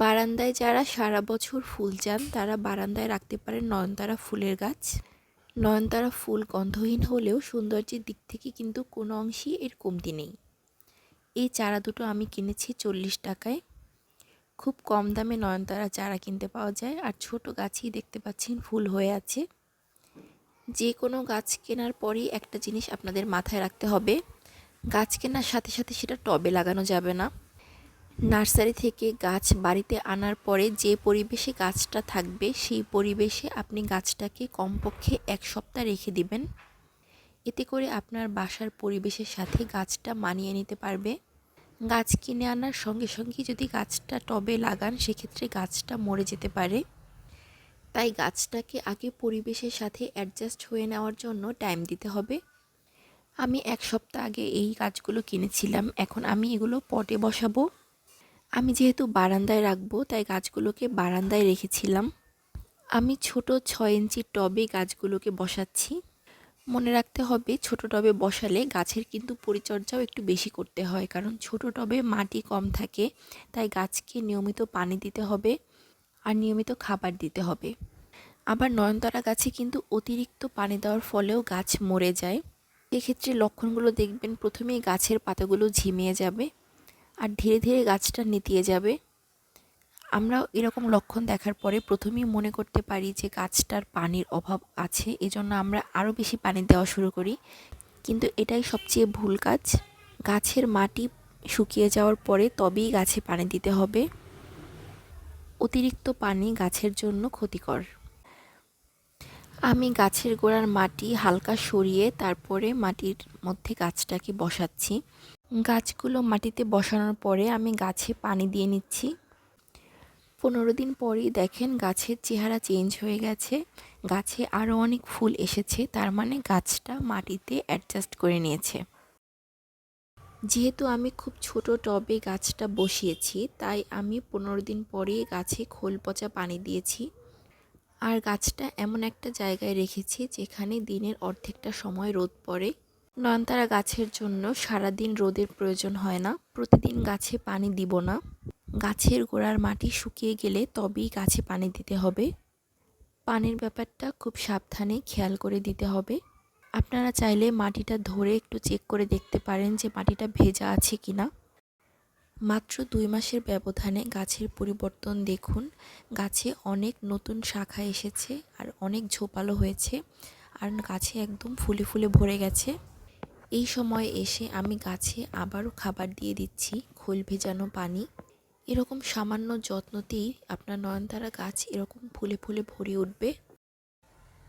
বারান্দায় যারা সারা বছর ফুল চান তারা বারান্দায় রাখতে পারেন নয়নতারা ফুলের গাছ। নয়নতারা ফুল গন্ধহীন হলেও সৌন্দর্যের দিক থেকে কিন্তু কোনো অংশেই এর কমতি নেই। এই চারা দুটো আমি কিনেছি 40 টাকায়। খুব কম দামে নয়নতারা চারা কিনতে পাওয়া যায়। আর ছোট গাছেই দেখতে পাচ্ছেন ফুল হয়ে আছে। যে কোনো গাছ কেনার পরেই একটা জিনিস আপনাদের মাথায় রাখতে হবে, গাছ কেনার সাথে সাথে সেটা টবে লাগানো যাবে না। নার্সারি থেকে গাছ বাড়িতে আনার পরে যে পরিবেশে গাছটা থাকবে সেই পরিবেশে আপনি গাছটাকে কমপক্ষে 1 সপ্তাহ রেখে দিবেন। এতে করে আপনার বাসার পরিবেশের সাথে গাছটা মানিয়ে নিতে পারবে। গাছ কিনে আনার সঙ্গে সঙ্গে যদি গাছটা টবে লাগান সেক্ষেত্রে গাছটা মরে যেতে পারে। তাই গাছটাকে আগে পরিবেশের সাথে অ্যাডজাস্ট হয়ে নেওয়ার জন্য টাইম দিতে হবে। আমি 1 সপ্তাহ আগে এই গাছগুলো কিনেছিলাম। এখন আমি এগুলো পটে বসাবো। আমি যেহেতু বারান্দায় রাখবো তাই গাছগুলোকে বারান্দায় রেখেছিলাম। আমি ছোট 6 ইঞ্চির টবে গাছগুলোকে বসাচ্ছি। মনে রাখতে হবে ছোট টবে বসালে গাছের কিন্তু পরিচর্যাও একটু বেশি করতে হয়, কারণ ছোট টবে মাটি কম থাকে। তাই গাছকে নিয়মিত পানি দিতে হবে আর নিয়মিত খাবার দিতে হবে। আবার নয়নতারা গাছে কিন্তু অতিরিক্ত পানি দেওয়ার ফলেও গাছ মরে যায়। সেক্ষেত্রে লক্ষণগুলো দেখবেন, প্রথমেই গাছের পাতাগুলো ঝিমিয়ে যাবে আর ধীরে ধীরে গাছটা নেতিয়ে যাবে। আমরা এরকম লক্ষণ দেখার পরে প্রথমেই মনে করতে পারি যে গাছটার পানির অভাব আছে, এজন্য আমরা আরও বেশি পানি দেওয়া শুরু করি। কিন্তু এটাই সবচেয়ে ভুল কাজ। গাছের মাটি শুকিয়ে যাওয়ার পরে তবেই গাছে পানি দিতে হবে। অতিরিক্ত পানি গাছের জন্য ক্ষতিকর। আমি গাছের গোড়ার মাটি হালকা সরিয়ে তারপরে মাটির মধ্যে গাছটাকে বসাচ্ছি। গাছগুলো মাটিতে বসানোর পরে আমি গাছে পানি দিয়ে নিচ্ছি। 15 দিন পরেই দেখেন গাছের চেহারা চেঞ্জ হয়ে গেছে। গাছে আরও অনেক ফুল এসেছে, তার মানে গাছটা মাটিতে অ্যাডজাস্ট করে নিয়েছে। যেহেতু আমি খুব ছোট টবে গাছটা বসিয়েছি তাই আমি 15 দিন পরেই গাছে খোল পচা পানি দিয়েছি। আর গাছটা এমন একটা জায়গায় রেখেছি যেখানে দিনের অর্ধেকটা সময় রোদ পড়ে। নয়নতারা গাছের জন্য সারাদিন রোদের প্রয়োজন হয় না। প্রতিদিন গাছে পানি দিব না। গাছের গোড়ার মাটি শুকিয়ে গেলে তবেই গাছে পানি দিতে হবে। পানির ব্যাপারটা খুব সাবধানে খেয়াল করে দিতে হবে। আপনারা চাইলে মাটিটা ধরে একটু চেক করে দেখতে পারেন যে মাটিটা ভেজা আছে কিনা। মাত্র 2 মাসের ব্যবধানে গাছের পরিবর্তন দেখুন। গাছে অনেক নতুন শাখা এসেছে আর অনেক ঝোপালো হয়েছে আর গাছে একদম ফুলে ফুলে ভরে গেছে। এই সময় এসে আমি গাছে আবারও খাবার দিয়ে দিচ্ছি খোল ভেজানো পানি। এরকম সামান্য যত্নতেই আপনার নয়নতারা গাছ এরকম ফুলে ফুলে ভরে উঠবে।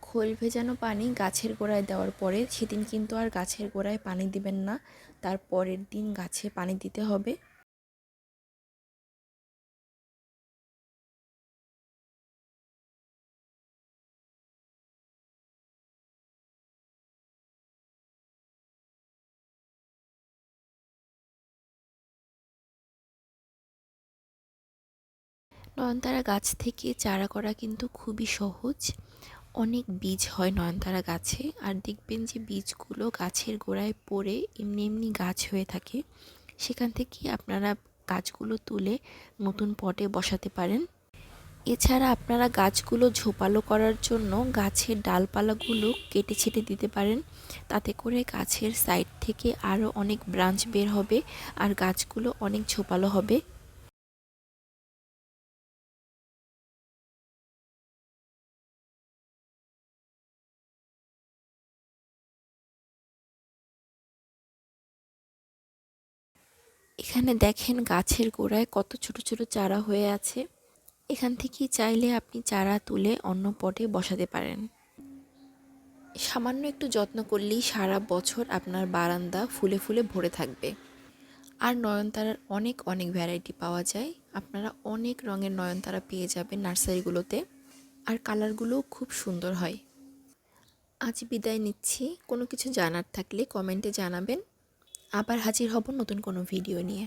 খোল ভেজানো পানি গাছের গোড়ায় দেওয়ার পরে সেদিন কিন্তু আর গাছের গোড়ায় পানি দিবেন না, তার পরের দিন গাছে পানি দিতে হবে। নয়নতারা গাছ থেকে চারা করা কিন্তু খুবই সহজ। অনেক বীজ হয় নয়নতারা গাছে, আর দেখবেন যে বীজগুলো গাছের গোড়ায় পড়ে এমনি এমনি গাছ হয়ে থাকে। সেখান থেকে আপনারা গাছগুলো তুলে নতুন পটে বসাতে পারেন। এছাড়া আপনারা গাছগুলো ঝোপালো করার জন্য গাছের ডালপালাগুলো কেটে ছেটে দিতে পারেন। তাতে করে গাছের সাইড থেকে আরও অনেক ব্রাঞ্চ বের হবে আর গাছগুলো অনেক ঝোপালো হবে। এখানে দেখেন গাছের গোড়ায় কত ছোট ছোট চারা হয়ে আছে। এখান থেকে চাইলে আপনি চারা তুলে অন্য পটে বসাতে পারেন। সামান্য একটু যত্ন করলেই সারা বছর আপনার বারান্দা ফুলে ফুলে ভরে থাকবে। আর নয়নতারার অনেক অনেক ভ্যারাইটি পাওয়া যায়। আপনারা অনেক রঙের নয়নতারা পেয়ে যাবেন নার্সারিগুলোতে, আর কালারগুলোও খুব সুন্দর হয়। আজ বিদায় নিচ্ছি। কোনো কিছু জানার থাকলে কমেন্টে জানাবেন। আবার হাজির হব নতুন কোনো ভিডিও নিয়ে।